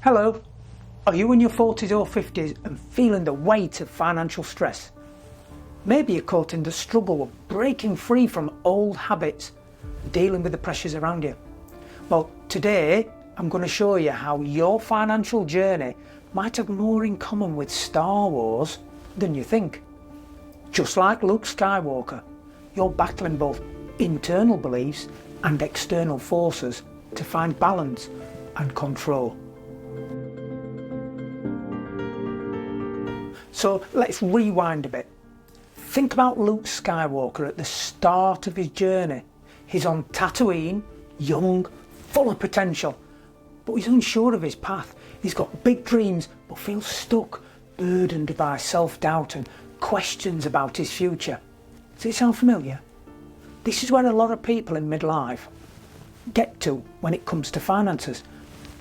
Hello, are you in your 40s or 50s and feeling the weight of financial stress? Maybe you're caught in the struggle of breaking free from old habits, dealing with the pressures around you. Well, today I'm going to show you how your financial journey might have more in common with Star Wars than you think. Just like Luke Skywalker, you're battling both internal beliefs and external forces to find balance and control. So let's rewind a bit. Think about Luke Skywalker at the start of his journey. He's on Tatooine, young, full of potential, but he's unsure of his path. He's got big dreams, but feels stuck, burdened by self-doubt and questions about his future. Does it sound familiar? This is where a lot of people in midlife get to when it comes to finances.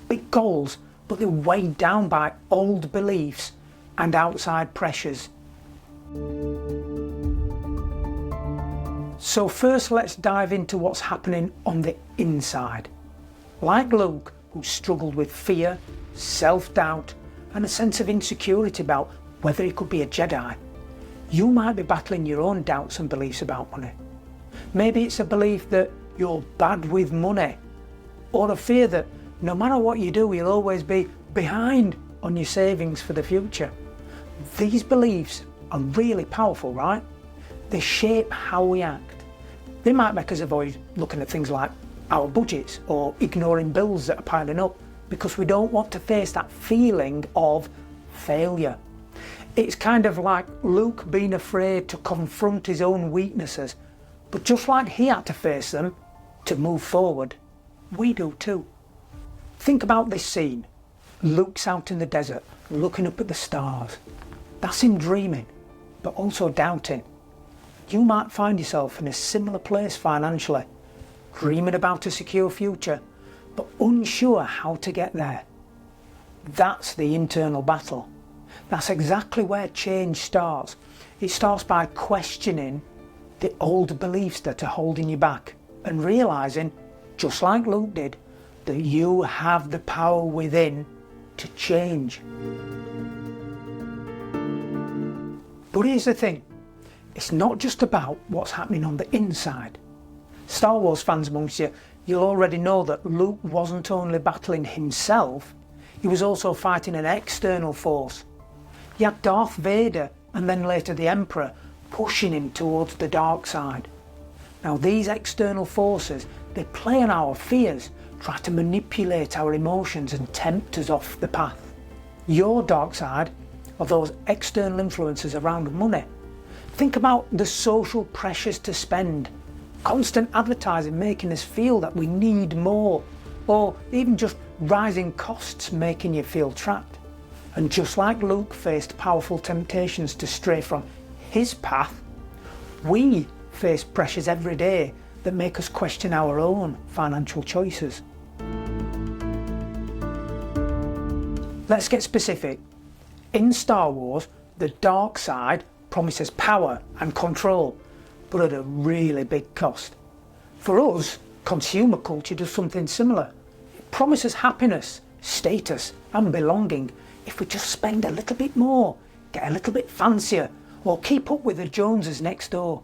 Big goals, but they're weighed down by old beliefs and outside pressures. So first let's dive into what's happening on the inside. Like Luke, who struggled with fear, self-doubt and a sense of insecurity about whether he could be a Jedi, you might be battling your own doubts and beliefs about money. Maybe it's a belief that you're bad with money, or a fear that no matter what you do, you'll always be behind on your savings for the future. These beliefs are really powerful, right? They shape how we act. They might make us avoid looking at things like our budgets or ignoring bills that are piling up because we don't want to face that feeling of failure. It's kind of like Luke being afraid to confront his own weaknesses, but just like he had to face them to move forward, we do too. Think about this scene. Luke's out in the desert looking up at the stars. That's him dreaming, but also doubting. You might find yourself in a similar place financially, dreaming about a secure future, but unsure how to get there. That's the internal battle. That's exactly where change starts. It starts by questioning the old beliefs that are holding you back and realising, just like Luke did, that you have the power within to change. But here's the thing, it's not just about what's happening on the inside. Star Wars fans amongst you, you'll already know that Luke wasn't only battling himself, he was also fighting an external force. You had Darth Vader and then later the Emperor pushing him towards the dark side. Now these external forces, they play on our fears, try to manipulate our emotions and tempt us off the path. Your dark side are those external influences around money. Think about the social pressures to spend, constant advertising making us feel that we need more, or even just rising costs making you feel trapped. And just like Luke faced powerful temptations to stray from his path, we face pressures every day that make us question our own financial choices. Let's get specific. In Star Wars, the dark side promises power and control, but at a really big cost. For us, consumer culture does something similar. It promises happiness, status and belonging if we just spend a little bit more, get a little bit fancier, or keep up with the Joneses next door.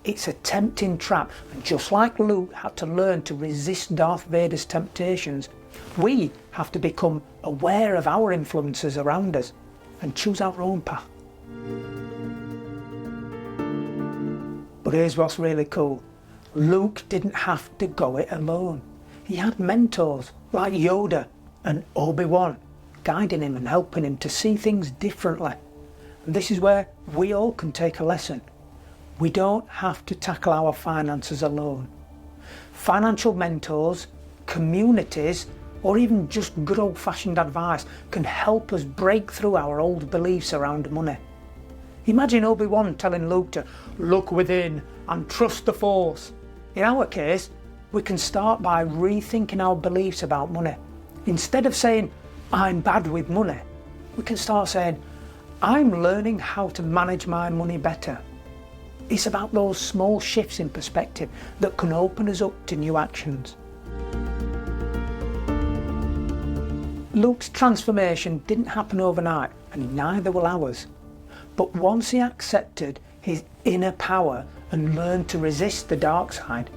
It's a tempting trap, and just like Luke had to learn to resist Darth Vader's temptations, we have to become aware of our influences around us and choose our own path. But here's what's really cool. Luke didn't have to go it alone. He had mentors like Yoda and Obi-Wan, guiding him and helping him to see things differently. And this is where we all can take a lesson. We don't have to tackle our finances alone. Financial mentors, communities, or even just good old-fashioned advice can help us break through our old beliefs around money. Imagine Obi-Wan telling Luke to look within and trust the Force. In our case, we can start by rethinking our beliefs about money. Instead of saying, I'm bad with money, we can start saying, I'm learning how to manage my money better. It's about those small shifts in perspective that can open us up to new actions. Luke's transformation didn't happen overnight, and neither will ours. But once he accepted his inner power and learned to resist the dark side,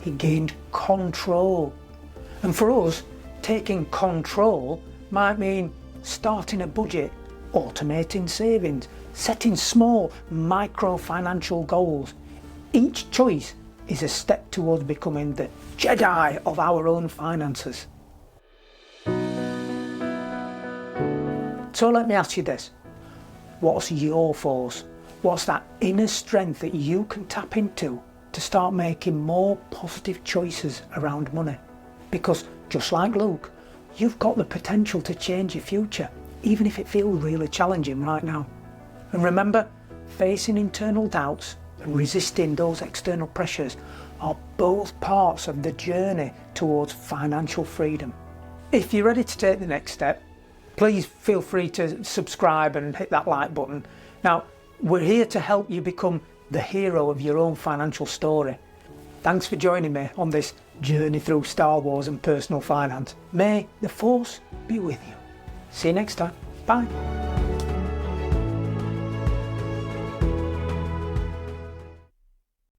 he gained control. And for us, taking control might mean starting a budget, automating savings, setting small micro-financial goals. Each choice is a step towards becoming the Jedi of our own finances. So let me ask you this. What's your force? What's that inner strength that you can tap into to start making more positive choices around money? Because just like Luke, you've got the potential to change your future, even if it feels really challenging right now. And remember, facing internal doubts and resisting those external pressures are both parts of the journey towards financial freedom. If you're ready to take the next step, please feel free to subscribe and hit that like button. Now, we're here to help you become the hero of your own financial story. Thanks for joining me on this journey through Star Wars and personal finance. May the Force be with you. See you next time. Bye.